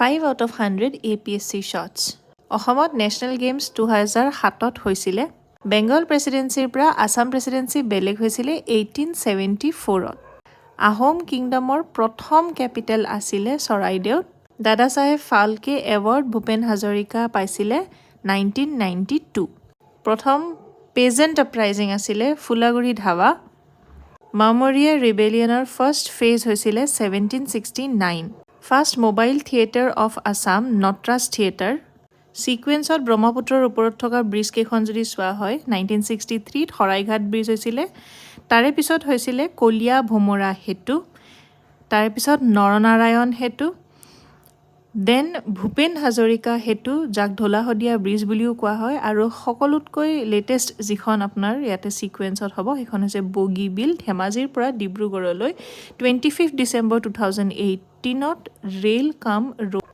5 out of 100 APSC shots. অসমত national games 2007ত হৈছিলে। বেংগল প্ৰেচিডেন্সিৰ পৰা আছাম প্ৰেচিডেন্সি বেলেগ হৈছিলে 1874ত। আহোম কিংডমৰ প্ৰথম কেপিটেল আছিলে চৰাইদেউত। দাদা চাহেব ফাল্কে এৱাৰ্ড ভূপেন হাজৰিকা পাইছিলে 1992। প্ৰথম পেজেণ্ট আপৰাইজিং আছিলে ফুলাগুৰি ধাৱা। মামৰীয়া ৰিবেলিয়নৰ ফাৰ্ষ্ট ফেজ হৈছিলে 1769। First mobile theatre of Assam Natraj theatre. ছিকুৱেন্সত ব্ৰহ্মপুত্ৰৰ ওপৰত থকা ব্ৰিজ কেইখন যদি চোৱা হয় 1963ত শৰাইঘাট ব্ৰিজ হৈছিলে। তাৰে পিছত হৈছিলে কলীয়া ভোমোৰা সেতু, তাৰে পিছত নৰনাৰায়ণ সেতু, দেন ভূপেন হাজৰিকা সেতু, যাক ঢলা শদিয়া ব্ৰিজ বুলিও কোৱা হয়, আৰু সকলোতকৈ লেটেষ্ট যিখন আপোনাৰ ইয়াতে ছিকুৱেন্সত হ'ব সেইখন হৈছে বগীবিল, ধেমাজিৰ পৰা ডিব্ৰুগড়লৈ 25 ডিচেম্বৰ 2018ত ৰেল কাম ৰোড